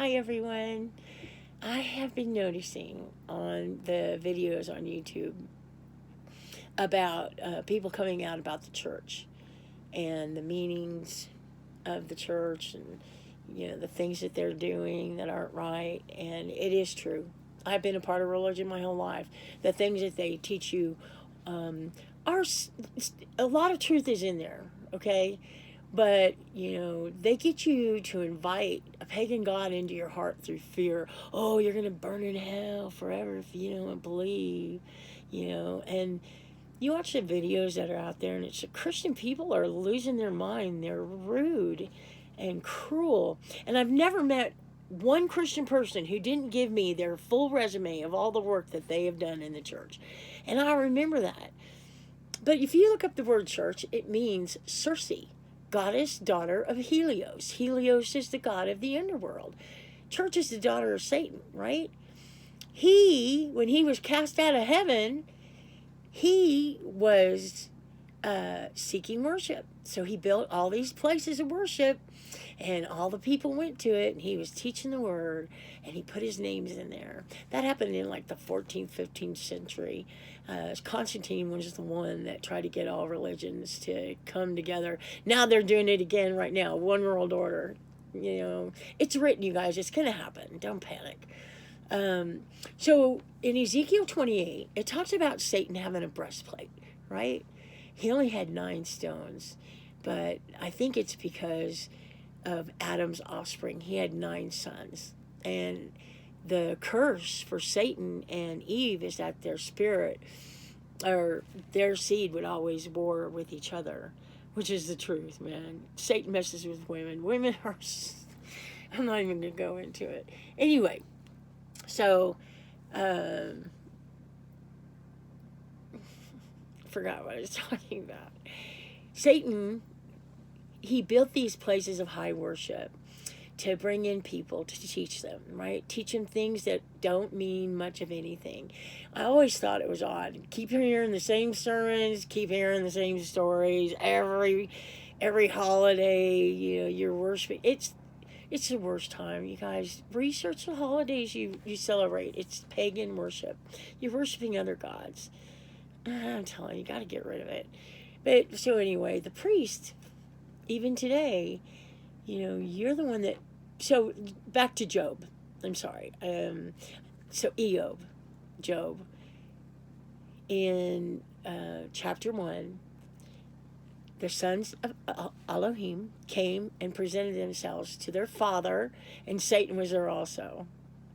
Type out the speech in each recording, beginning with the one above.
Hi everyone. I have been noticing on the videos on YouTube about people coming out about the church and the meanings of the church and the things that they're doing that aren't right. And it is true. I've been a part of religion my whole life. The things that they teach you are a lot of truth is in there. Okay, but, they get you to invite a pagan god into your heart through fear. Oh, you're going to burn in hell forever if you don't believe, And you watch the videos that are out there, and it's Christian people are losing their mind. They're rude and cruel. And I've never met one Christian person who didn't give me their full resume of all the work that they have done in the church. And I remember that. But if you look up the word church, it means Circe, goddess, daughter of Helios. Helios is the god of the underworld. Church is the daughter of Satan, right? When he was cast out of heaven, he was seeking worship. So he built all these places of worship, and all the people went to it, and he was teaching the word, and he put his names in there. That happened in like the 14th, 15th century. Constantine was the one that tried to get all religions to come together. Now they're doing it again right now. One world order. It's written, you guys. It's going to happen. Don't panic. So in Ezekiel 28, it talks about Satan having a breastplate, right? He only had 9 stones, but I think it's because of Adam's offspring. He had 9 sons. And the curse for Satan and Eve is that their spirit or their seed would always war with each other, which is the truth, man. Satan messes with women. Women are... I'm not even going to go into it. Anyway, so... forgot what I was talking about. Satan, he built these places of high worship to bring in people to teach them, right? Teach them things that don't mean much of anything. I always thought it was odd. Keep hearing the same sermons, keep hearing the same stories every holiday. You're worshiping. It's the worst time, you guys. Research the holidays you celebrate. It's pagan worship. You're worshiping other gods. I'm telling you, got to get rid of it. But so anyway, the priest, even today, you're the one that. So back to Job. I'm sorry. So Job, in chapter 1, the sons of Elohim came and presented themselves to their father, and Satan was there also.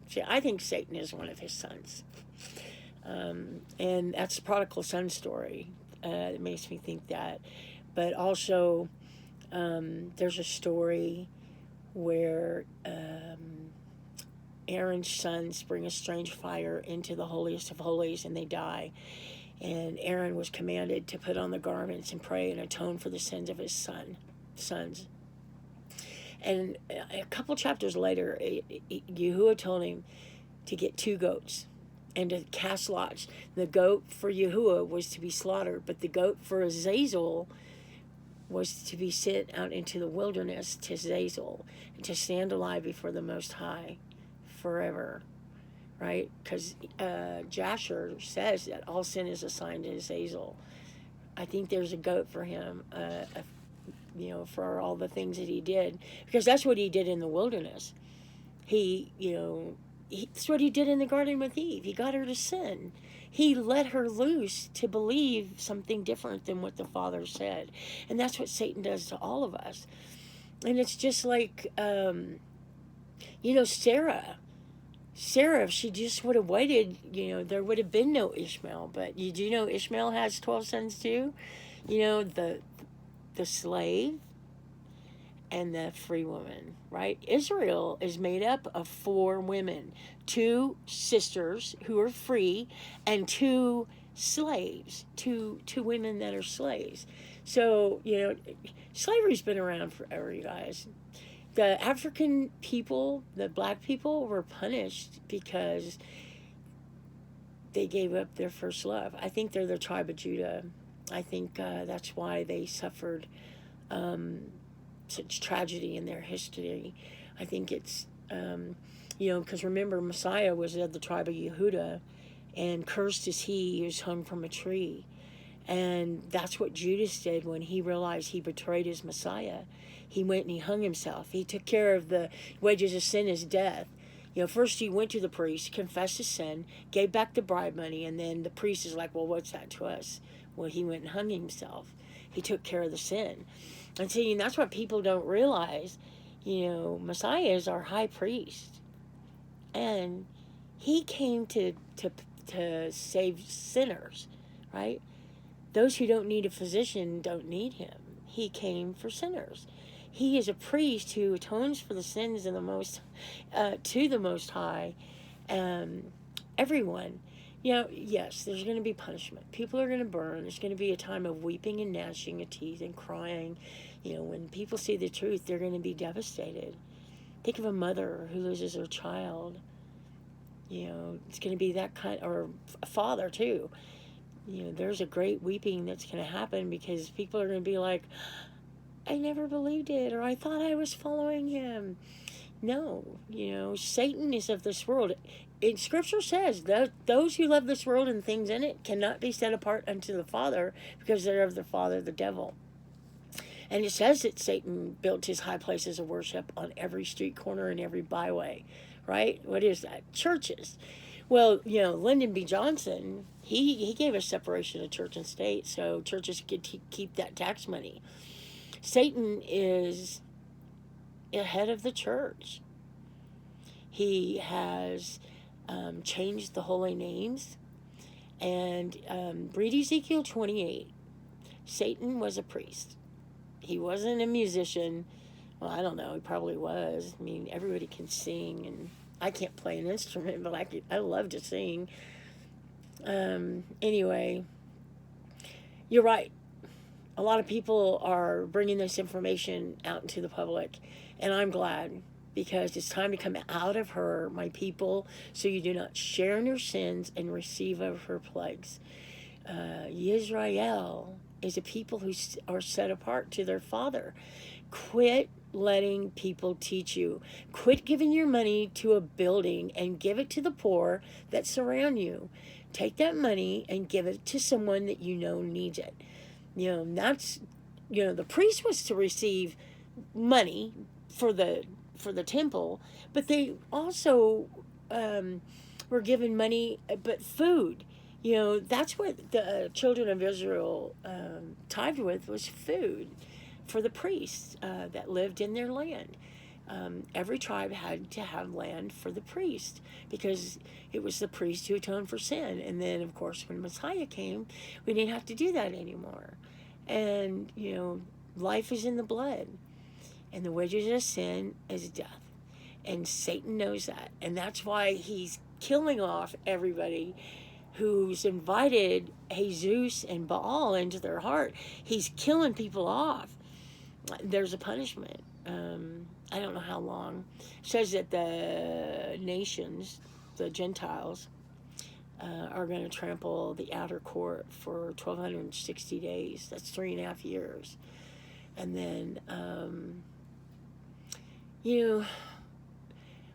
See, I think Satan is one of his sons. And that's the prodigal son story. It makes me think that. But also, there's a story where Aaron's sons bring a strange fire into the holiest of holies and they die. And Aaron was commanded to put on the garments and pray and atone for the sins of his sons. And a couple chapters later, Yahuwah told him to get 2 goats and to cast lots. The goat for Yahuwah was to be slaughtered, but the goat for Azazel was to be sent out into the wilderness to Azazel and to stand alive before the Most High forever, right? Because Jasher says that all sin is assigned to Azazel. I think there's a goat for him, for all the things that he did, because that's what he did in the wilderness. That's what he did in the garden with Eve. He got her to sin. He let her loose to believe something different than what the Father said. And that's what Satan does to all of us. And it's just like, Sarah, if she just would have waited, there would have been no Ishmael. But you do know Ishmael has 12 sons too? The slave and the free woman, right? Israel is made up of 4 women, 2 sisters who are free, and 2 slaves, two women that are slaves. So, slavery's been around forever, you guys. The African people, the black people, were punished because they gave up their first love. I think they're the tribe of Judah. I think that's why they suffered such tragedy in their history. I think it's Because remember, Messiah was of the tribe of Yehuda, and cursed is he who is hung from a tree. And that's what Judas did when he realized he betrayed his Messiah. He went and he hung himself. He took care of the wages of sin is death. First he went to the priest, confessed his sin, gave back the bribe money, and then the priest is like, well, what's that to us? Well, he went and hung himself. He took care of the sin. And see, and that's what people don't realize. Messiah is our high priest. And he came to save sinners, right? Those who don't need a physician don't need him. He came for sinners. He is a priest who atones for the sins of the most, to the Most High. Everyone. Yes, there's going to be punishment. People are going to burn. There's going to be a time of weeping and gnashing of teeth and crying. When people see the truth, they're going to be devastated. Think of a mother who loses her child. It's going to be that kind, or a father too. There's a great weeping that's going to happen because people are going to be like, I never believed it, or I thought I was following him. No, Satan is of this world. Scripture says that those who love this world and things in it cannot be set apart unto the Father because they're of the father, the devil. And it says that Satan built his high places of worship on every street corner and every byway, right? What is that? Churches. Well, Lyndon B. Johnson, he gave us separation of church and state, so churches could keep that tax money. Satan is ahead of the church. He has changed the holy names. And read Ezekiel 28. Satan was a priest. He wasn't a musician. Well, I don't know. He probably was. I mean, everybody can sing, and I can't play an instrument, but I love to sing. Anyway, you're right. A lot of people are bringing this information out into the public, and I'm glad, because it's time to come out of her, my people, so you do not share in her sins and receive of her plagues. Yisrael is a people who are set apart to their Father. Quit letting people teach you. Quit giving your money to a building and give it to the poor that surround you. Take that money and give it to someone that needs it. That's, the priest was to receive money for the temple, but they also were given money, but food. That's what the children of Israel tithed with, was food for the priests that lived in their land. Every tribe had to have land for the priest because it was the priest who atoned for sin. And then, of course, when Messiah came, we didn't have to do that anymore. And, life is in the blood. And the wages of sin is death. And Satan knows that. And that's why he's killing off everybody who's invited Jesus and Baal into their heart. He's killing people off. There's a punishment. I don't know how long. It says that the nations, the Gentiles, are going to trample the outer court for 1,260 days. That's 3.5 years. And then,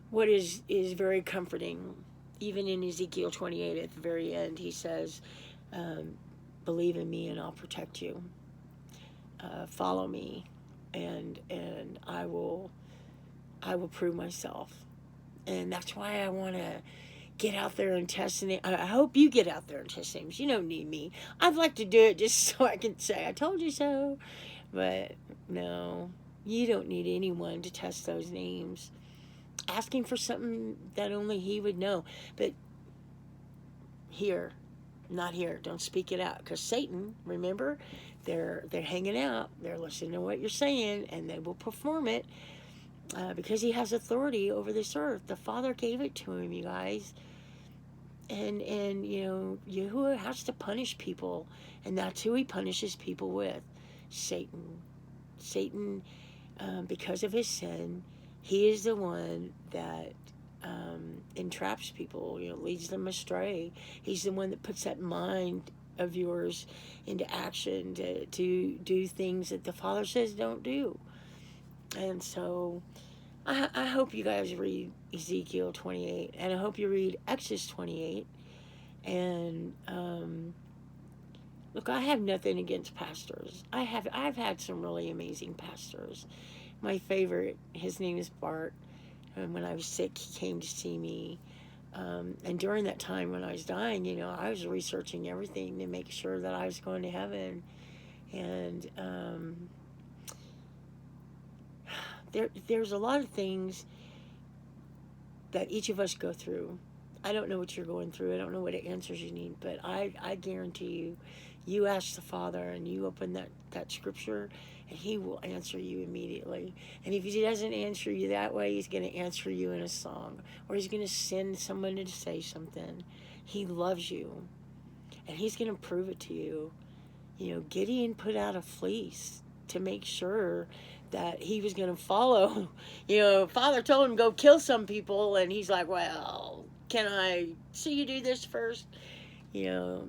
what is very comforting, even in Ezekiel 28 at the very end, he says, believe in me and I'll protect you. Follow me, and I will prove myself. And that's why I want to get out there and test names. I hope you get out there and test names. You don't need me. I'd like to do it just so I can say, I told you so. But no, you don't need anyone to test those names. Asking for something that only he would know. But here, not here. Don't speak it out. Because Satan, remember, they're hanging out. They're listening to what you're saying, and they will perform it. Because he has authority over this earth. The Father gave it to him, you guys. And Yahuwah has to punish people. And that's who he punishes people with. Satan. Satan, because of his sin, he is the one that entraps people, leads them astray. He's the one that puts that mind of yours into action to do things that the Father says don't do. And so I hope you guys read Ezekiel 28, and I hope you read Exodus 28. And look, I have nothing against pastors. I've had some really amazing pastors. My favorite, his name is Bart. And when I was sick, he came to see me. And during that time when I was dying, you know, I was researching everything to make sure that I was going to heaven. And there's a lot of things that each of us go through. I don't know what you're going through. I don't know what answers you need, but I guarantee you, you ask the Father and you open that scripture, and He will answer you immediately. And if He doesn't answer you that way, He's going to answer you in a song, or He's going to send someone to say something. He loves you, and He's going to prove it to you. You know, Gideon put out a fleece to make sure that he was going to follow. You know, Father told him go kill some people, and he's like, well, can I see you do this first? You know,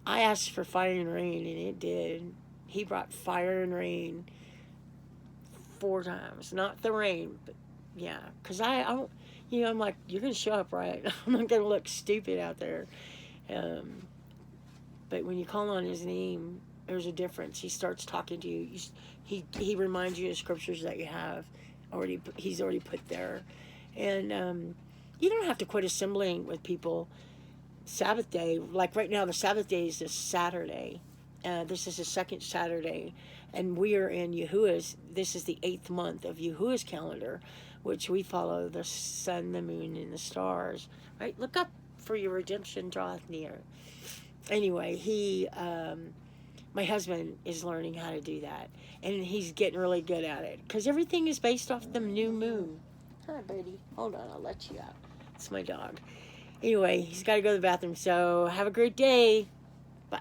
I asked for fire and rain, and it did. He brought fire and rain 4 times. Not the rain, but yeah. Because I don't, you know, I'm like, you're going to show up, right? I'm not going to look stupid out there. But when you call on His name, there's a difference. He starts talking to you. He reminds you of scriptures that you have already. He's already put there, and you don't have to quit assembling with people. Sabbath day, like right now, the Sabbath day is this Saturday. This is the second Saturday, and we are in Yahuwah's. This is the 8th month of Yahuwah's calendar, which we follow the sun, the moon, and the stars. Right? Look up, for your redemption draweth near. Anyway, my husband is learning how to do that, and he's getting really good at it because everything is based off the new moon. Hi, buddy. Hold on, I'll let you out. It's my dog. Anyway, he's got to go to the bathroom, so have a great day. Bye.